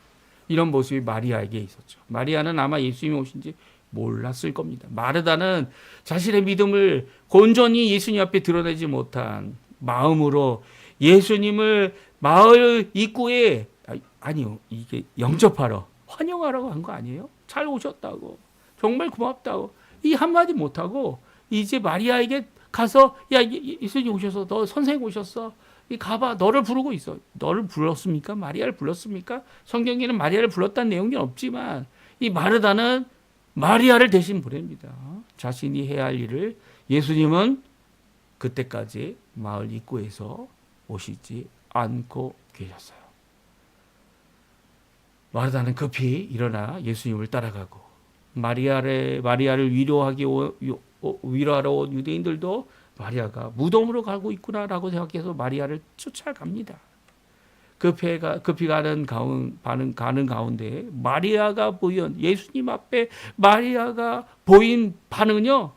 이런 모습이 마리아에게 있었죠. 마리아는 아마 예수님이 오신지 몰랐을 겁니다. 마르다는 자신의 믿음을 온전히 예수님 앞에 드러내지 못한 마음으로 예수님을 마을 입구에, 아니요, 이게 영접하러, 환영하라고 한 거 아니에요? 잘 오셨다고, 정말 고맙다고 이 한마디 못하고 이제 마리아에게 가서, 야, 예수님 오셔서, 너 선생님 오셨어, 이 가봐, 너를 부르고 있어. 너를 불렀습니까? 마리아를 불렀습니까? 성경에는 마리아를 불렀다는 내용이 없지만 이 마르다는 마리아를 대신 보냅니다. 자신이 해야 할 일을. 예수님은 그때까지 마을 입구에서 오시지 않고 계셨어요. 마르다는 급히 일어나 예수님을 따라가고, 마리아를 위로하러 온 유대인들도 마리아가 무덤으로 가고 있구나라고 생각해서 마리아를 쫓아갑니다. 급히 가는 가운데 마리아가 보인, 예수님 앞에 마리아가 보인 반응은요,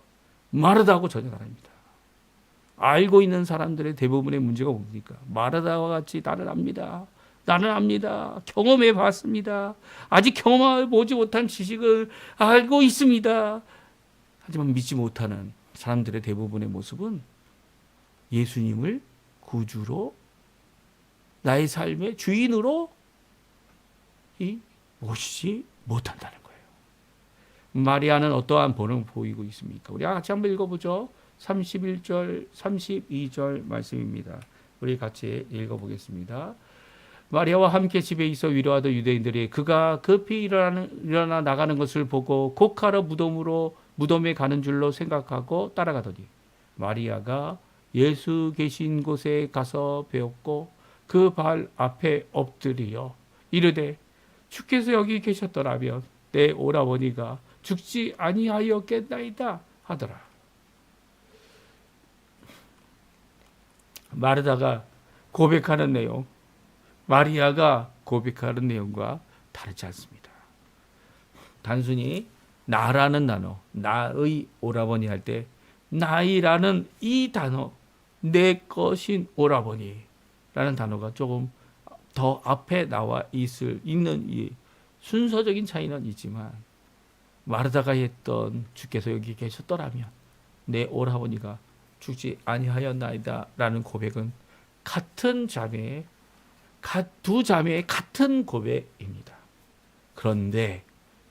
마르다하고 전혀 다릅니다. 알고 있는 사람들의 대부분의 문제가 뭡니까? 마르다와 같이 나는 압니다. 경험해 봤습니다. 아직 경험해 보지 못한 지식을 알고 있습니다. 하지만 믿지 못하는 사람들의 대부분의 모습은 예수님을 구주로, 나의 삶의 주인으로 모시지 못한다는 거예요. 마리아는 어떠한 본을 보이고 있습니까? 우리 같이 한번 읽어보죠. 31절, 32절 말씀입니다. 우리 같이 읽어보겠습니다. 마리아와 함께 집에 있어 위로하던 유대인들이 그가 급히 일어나 나가는 것을 보고 곡하러 무덤에 가는 줄로 생각하고 따라가더니, 마리아가 예수 계신 곳에 가서 배웠고 그 발 앞에 엎드려 이르되, 주께서 여기 계셨더라면 내 오라버니가 죽지 아니하였겠나이다 하더라. 마르다가 고백하는 내용, 마리아가 고백하는 내용과 다르지 않습니다. 단순히 나라는 단어, 나의 오라버니 할 때 나이라는 이 단어, 내 것인 오라버니라는 단어가 조금 더 앞에 나와 있는 이 순서적인 차이는 있지만, 마르다가 했던 주께서 여기 계셨더라면 내 오라버니가 죽지 아니하였나이다 라는 고백은 두 자매의 같은 고백입니다. 그런데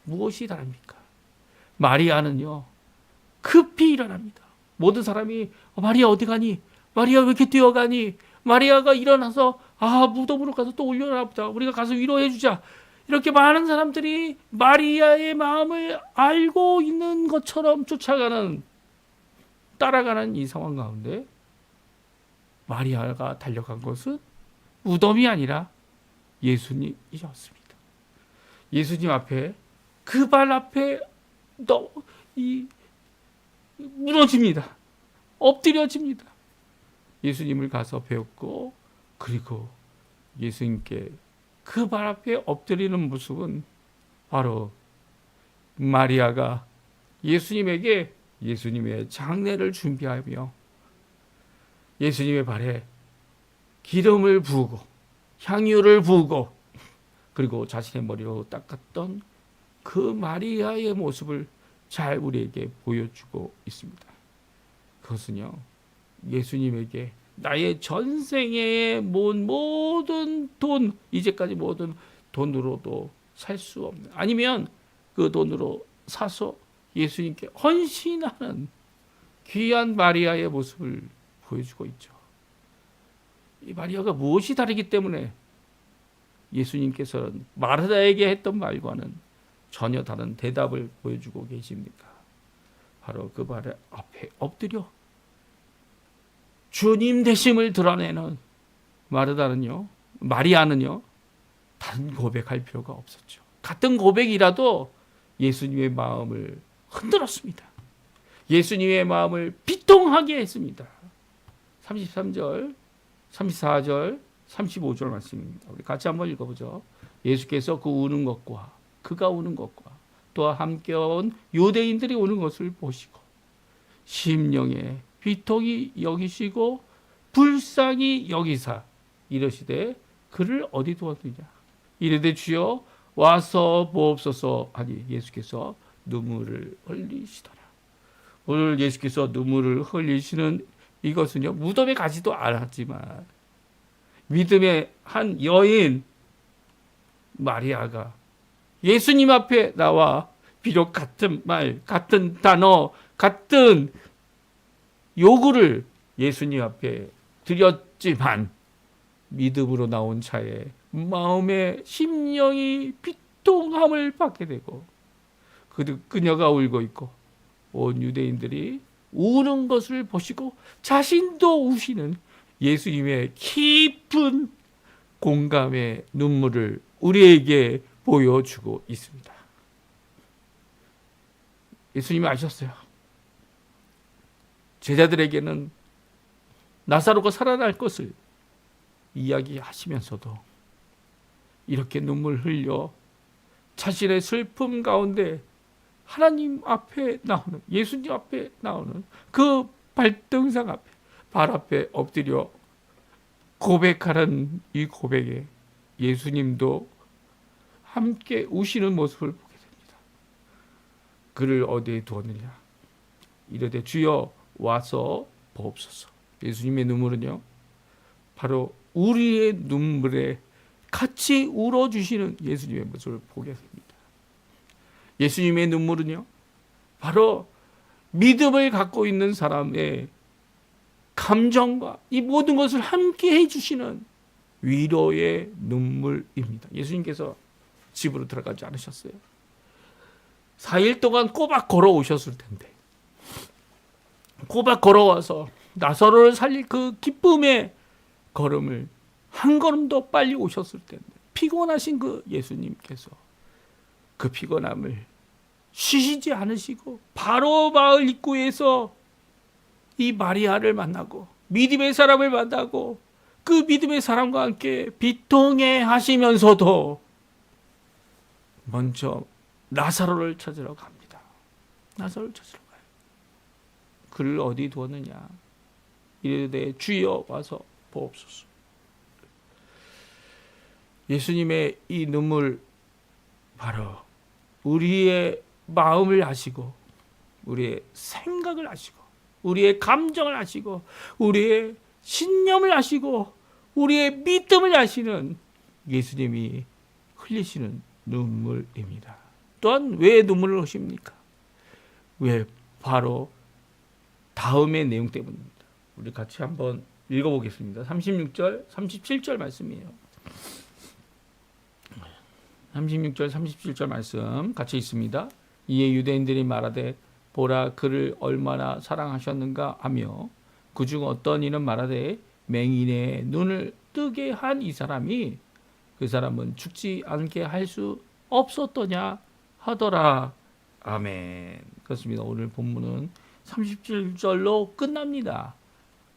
무엇이 다릅니까? 마리아는요, 급히 일어납니다. 모든 사람이 마리아 어디 가니? 마리아 왜 이렇게 뛰어가니? 마리아가 일어나서 무덤으로 가서 또 올려놔 보자. 우리가 가서 위로해 주자. 이렇게 많은 사람들이 마리아의 마음을 알고 있는 것처럼 따라가는 이 상황 가운데 마리아가 달려간 것은 무덤이 아니라 예수님이셨습니다. 예수님 앞에, 그 발 앞에 무너집니다. 엎드려집니다. 예수님을 가서 배웠고, 그리고 예수님께 그 발 앞에 엎드리는 모습은 바로 마리아가 예수님에게 예수님의 장례를 준비하며 예수님의 발에 기름을 부으고 향유를 부으고 그리고 자신의 머리로 닦았던 그 마리아의 모습을 잘 우리에게 보여주고 있습니다. 그것은요, 예수님에게 나의 전생의 모든 돈, 이제까지 모든 돈으로도 살 수 없는, 아니면 그 돈으로 사서 예수님께 헌신하는 귀한 마리아의 모습을 보여주고 있죠. 이 마리아가 무엇이 다르기 때문에 예수님께서는 마르다에게 했던 말과는 전혀 다른 대답을 보여주고 계십니까? 바로 그 말 앞에 엎드려 주님 되심을 드러내는 마리아는요 다른 고백할 필요가 없었죠. 같은 고백이라도 예수님의 마음을 흔들었습니다. 예수님의 마음을 비통하게 했습니다. 33절, 34절, 35절 말씀입니다. 우리 같이 한번 읽어보죠. 예수께서 그 우는 것과 그가 우는 것과 또한 함께 온 유대인들이 우는 것을 보시고 심령에 비통이 여기시고 불쌍히 여기사 이르시되 그를 어디 두었느냐 이르되 주여 와서 보옵소서 하니 예수께서 눈물을 흘리시더라. 오늘 예수께서 눈물을 흘리시는 이것은요 무덤에 가지도 않았지만 믿음의 한 여인 마리아가 예수님 앞에 나와 비록 같은 말, 같은 단어, 같은 요구를 예수님 앞에 드렸지만 믿음으로 나온 자의 마음의 심령이 비통함을 받게 되고 그녀가 울고 있고 온 유대인들이 우는 것을 보시고 자신도 우시는 예수님의 깊은 공감의 눈물을 우리에게 보여주고 있습니다. 예수님이 아셨어요. 제자들에게는 나사로가 살아날 것을 이야기하시면서도 이렇게 눈물 흘려 자신의 슬픔 가운데 하나님 앞에 나오는 예수님 앞에 나오는 그 발등상 앞에 발 앞에 엎드려 고백하는 이 고백에 예수님도 함께 우시는 모습을 보게 됩니다. 그를 어디에 두었느냐 이르되 주여 와서 보옵소서. 예수님의 눈물은요 바로 우리의 눈물에 같이 울어주시는 예수님의 모습을 보게 됩니다. 예수님의 눈물은요 바로 믿음을 갖고 있는 사람의 감정과 이 모든 것을 함께 해주시는 위로의 눈물입니다. 예수님께서 집으로 들어가지 않으셨어요. 4일 동안 꼬박 걸어오셨을 텐데 꼬박 걸어와서 나사로를 살릴 그 기쁨의 걸음을 한 걸음 더 빨리 오셨을 텐데 피곤하신 그 예수님께서 그 피곤함을 쉬시지 않으시고 바로 마을 입구에서 이 마리아를 만나고 믿음의 사람을 만나고 그 믿음의 사람과 함께 비통해 하시면서도 먼저 나사로를 찾으러 갑니다. 나사로를 찾으러 가요. 그를 어디 두었느냐 이르되 주여 와서 보옵소서. 예수님의 이 눈물 바로 우리의 마음을 아시고 우리의 생각을 아시고 우리의 감정을 아시고 우리의 신념을 아시고 우리의 믿음을 아시는 예수님이 흘리시는 눈물입니다. 또한 왜 눈물을 흘리십니까? 왜? 바로 다음의 내용 때문입니다. 우리 같이 한번 읽어보겠습니다. 36절, 37절 말씀이에요. 36절, 37절 말씀 같이 있습니다. 이에 유대인들이 말하되 보라 그를 얼마나 사랑하셨는가 하며 그중 어떤 이는 말하되 맹인의 눈을 뜨게 한 이 사람이 그 사람은 죽지 않게 할 수 없었더냐 하더라. 아멘. 그렇습니다. 오늘 본문은 37절로 끝납니다.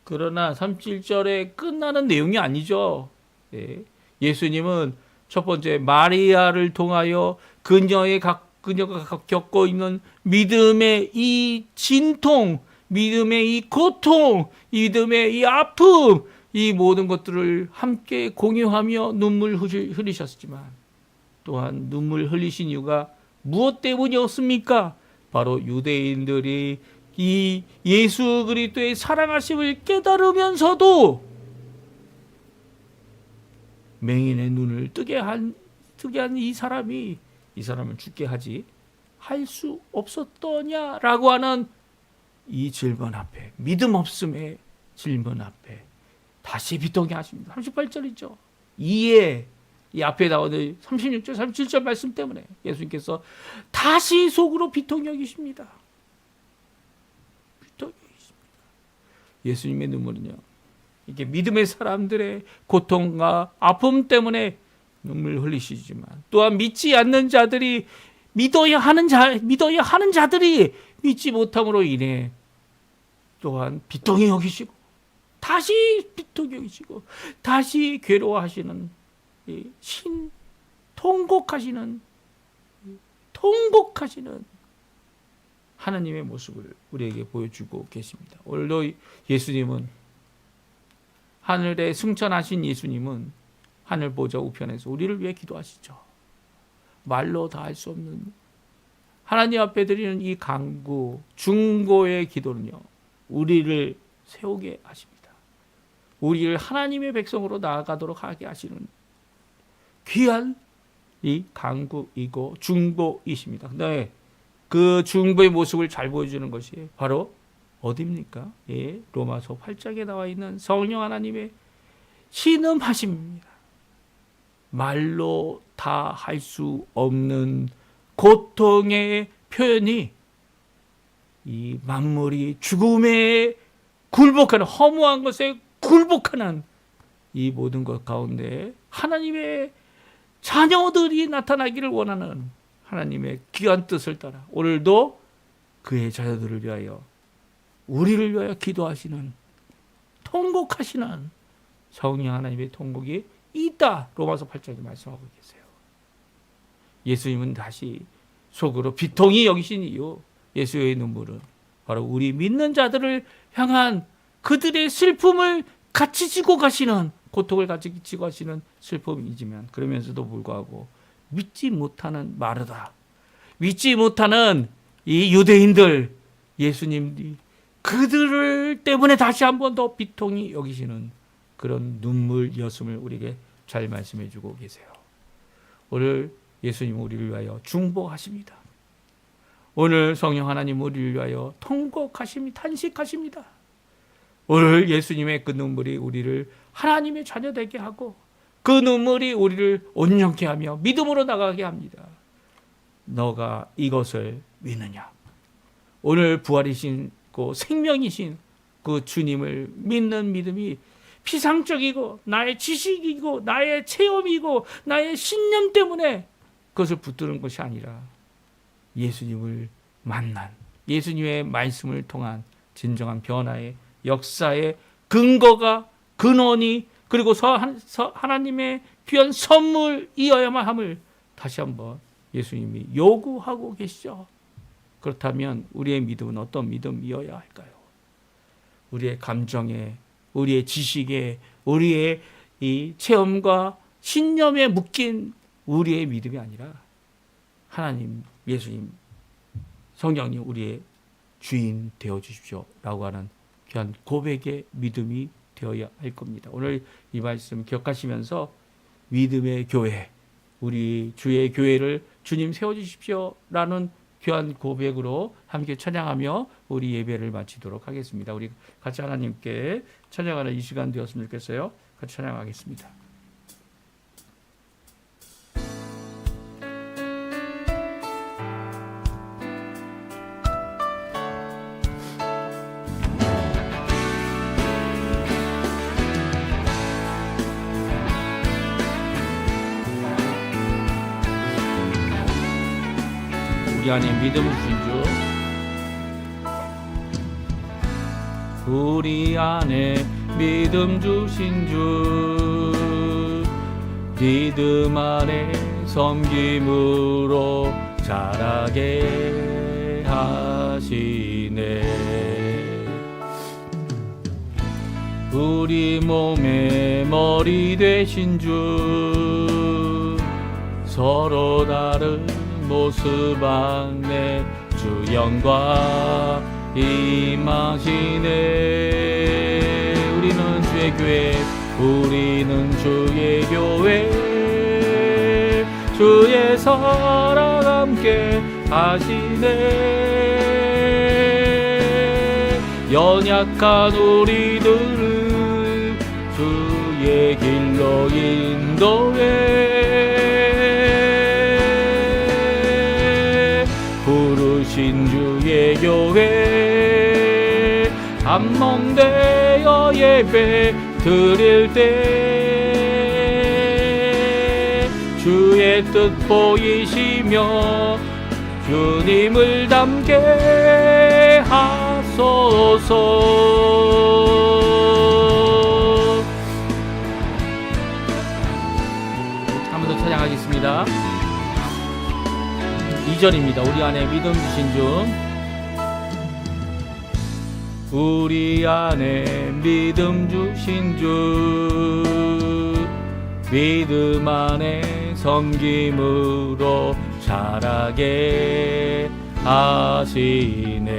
그러나 37절에 끝나는 내용이 아니죠. 네. 예수님은 첫 번째 마리아를 통하여 그녀가 겪고 있는 믿음의 이 진통, 믿음의 이 고통, 믿음의 이 아픔, 이 모든 것들을 함께 공유하며 눈물 흘리셨지만 또한 눈물 흘리신 이유가 무엇 때문이었습니까? 바로 유대인들이 이 예수 그리스도의 사랑하심을 깨달으면서도 맹인의 눈을 뜨게 한 이 사람이 이 사람을 죽게 하지 할 수 없었더냐라고 하는 이 질문 앞에 믿음 없음의 질문 앞에 다시 비통히 하십니다. 38절이죠. 이에 이 앞에 나오는 36절, 37절 말씀 때문에 예수님께서 다시 속으로 비통히 여기십니다. 비통히 여기십니다. 예수님의 눈물은요, 이게 믿음의 사람들의 고통과 아픔 때문에 눈물 흘리시지만 또한 믿지 않는 자들이 믿어야 하는 자들이 믿지 못함으로 인해 또한 비통히 여기시고 다시 비통히 여기시고 다시 괴로워하시는 통곡하시는 하나님의 모습을 우리에게 보여주고 계십니다. 오늘도 예수님은 하늘에 승천하신 예수님은 하늘 보좌 우편에서 우리를 위해 기도하시죠. 말로 다 할 수 없는 하나님 앞에 드리는 이 간구, 중보의 기도는요, 우리를 세우게 하십니다. 우리를 하나님의 백성으로 나아가도록 하게 하시는 귀한 이 간구이고 중보이십니다. 근데 그 중보의 모습을 잘 보여주는 것이 바로 어디입니까? 예, 로마서 8장에 나와 있는 성령 하나님의 신음하심입니다. 말로 다 할 수 없는 고통의 표현이 이 만물이 죽음에 굴복하는, 허무한 것에 굴복하는 이 모든 것 가운데 하나님의 자녀들이 나타나기를 원하는 하나님의 귀한 뜻을 따라 오늘도 그의 자녀들을 위하여, 우리를 위하여 기도하시는, 통곡하시는 성령 하나님의 통곡이 있다. 로마서 8장에 말씀하고 계세요. 예수님은 다시 속으로 비통히 여기신 이유, 예수의 눈물은 바로 우리 믿는 자들을 향한 그들의 슬픔을 같이 지고 가시는, 고통을 같이 지고 가시는 슬픔이지만, 그러면서도 불구하고 믿지 못하는 마르다, 믿지 못하는 이 유대인들, 예수님이 그들을 때문에 다시 한 번 더 비통히 여기시는 그런 눈물이었음을 우리에게 잘 말씀해 주고 계세요. 오늘 예수님은 우리를 위하여 중보하십니다. 오늘 성령 하나님 우리를 위하여 통곡하십니다. 탄식하십니다. 오늘 예수님의 그 눈물이 우리를 하나님의 자녀 되게 하고 그 눈물이 우리를 온전케 하며 믿음으로 나가게 합니다. 너가 이것을 믿느냐? 오늘 부활이신 그 생명이신 그 주님을 믿는 믿음이 피상적이고 나의 지식이고 나의 체험이고 나의 신념 때문에 그것을 붙드는 것이 아니라 예수님을 만난, 예수님의 말씀을 통한 진정한 변화의 역사의 근거가, 근원이, 그리고 하나님의 귀한 선물이어야만 함을 다시 한번 예수님이 요구하고 계시죠. 그렇다면 우리의 믿음은 어떤 믿음이어야 할까요? 우리의 감정에, 우리의 지식에, 우리의 이 체험과 신념에 묶인 우리의 믿음이 아니라 하나님, 예수님, 성령님 우리의 주인 되어 주십시오 라고 하는 귀한 고백의 믿음이 되어야 할 겁니다. 오늘 이 말씀 기억하시면서 믿음의 교회, 우리 주의 교회를 주님 세워주십시오 라는 귀한 고백으로 함께 찬양하며 우리 예배를 마치도록 하겠습니다. 우리 같이 하나님께 찬양하는 이 시간 되었으면 좋겠어요. 같이 찬양하겠습니다. 우리 안에 믿음 주신 주, 우리 안에 믿음 주신 주, 믿음 안에 섬김으로 자라게 하시네. 우리 몸의 머리 되신 주, 서로 다른 모습 안에 주 영광 임하시네. 우리는 주의 교회, 우리는 주의 교회, 주의 사랑 함께 하시네. 연약한 우리들을 주 주의 길로 인도해. 부르신 주의 교회 한몸되어 예배 드릴 때 주의 뜻 보이시며 주님을 닮게 하소서. 한 번 더 찬양하겠습니다. 2절입니다. 우리 안에 믿음 주신 주, 우리 안에 믿음 주신 주, 믿음 안에 섬김으로 자라게 하시네.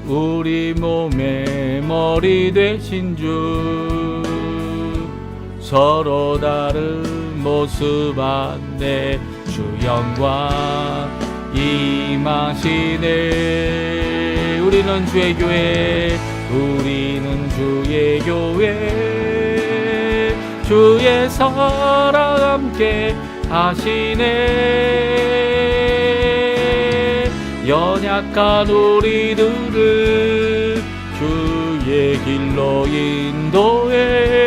우리 몸의 머리 되신 주, 서로 다른 모습 안에 주 영광 임하시네. 우리는 주의 교회, 우리는 주의 교회, 주의 사랑 함께 하시네. 연약한 우리들을 주의 길로 인도해.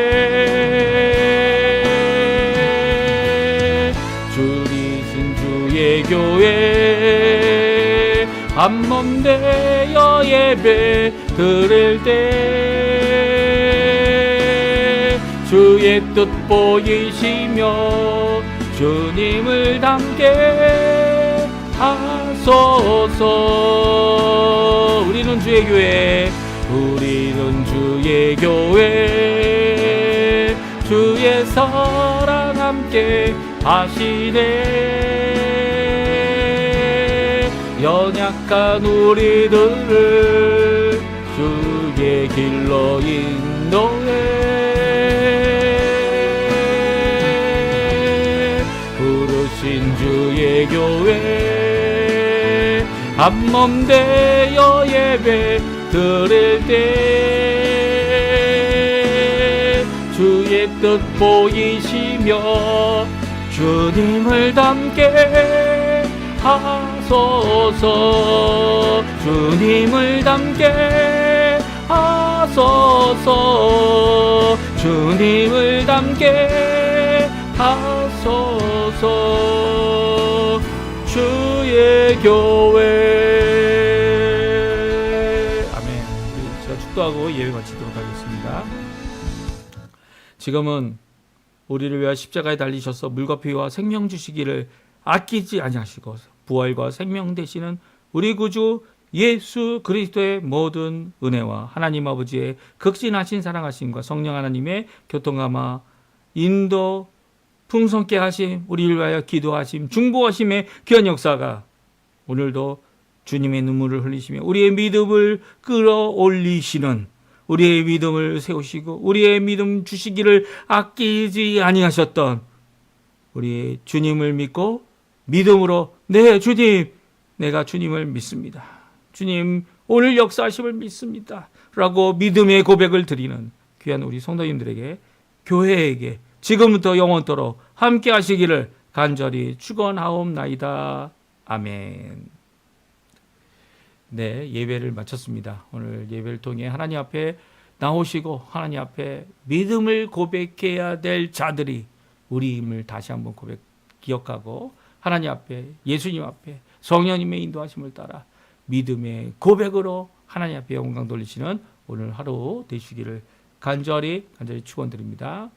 주리신 주의 교회 한몸 되어 예배 드릴 때 주의 뜻 보이시며 주님을 닮게 하소서. 우리는 주의 교회, 우리는 주의 교회, 주의 사랑 함께 하시네. 연약한 우리들을 주의 길로 인도해. 부르신 주의 교회 한몸 되어 예배 드릴 때 주의 뜻 보이시며 주님을 닮게 하소서. 주님을 닮게 하소서. 주님을 닮게 하소서. 주의 교회. 아멘. 제가 축도하고 예배 마치도록 하겠습니다. 지금은 우리를 위하여 십자가에 달리셔서 물과 피와 생명 주시기를 아끼지 아니하시고 부활과 생명 되시는 우리 구주 예수 그리스도의 모든 은혜와 하나님 아버지의 극진하신 사랑하심과 성령 하나님의 교통감화 인도 풍성케 하심, 우리를 위하여 기도하심, 중보하심의 귀한 역사가 오늘도 주님의 눈물을 흘리시며 우리의 믿음을 끌어올리시는, 우리의 믿음을 세우시고 우리의 믿음 주시기를 아끼지 아니하셨던 우리의 주님을 믿고 믿음으로 네 주님, 내가 주님을 믿습니다, 주님 오늘 역사하심을 믿습니다 라고 믿음의 고백을 드리는 귀한 우리 성도님들에게, 교회에게 지금부터 영원토록 함께 하시기를 간절히 축원하옵나이다. 아멘. 네, 예배를 마쳤습니다. 오늘 예배를 통해 하나님 앞에 나오시고 하나님 앞에 믿음을 고백해야 될 자들이 우리임을 다시 한번 기억하고 하나님 앞에, 예수님 앞에 성령님의 인도하심을 따라 믿음의 고백으로 하나님 앞에 영광 돌리시는 오늘 하루 되시기를 간절히 축원드립니다.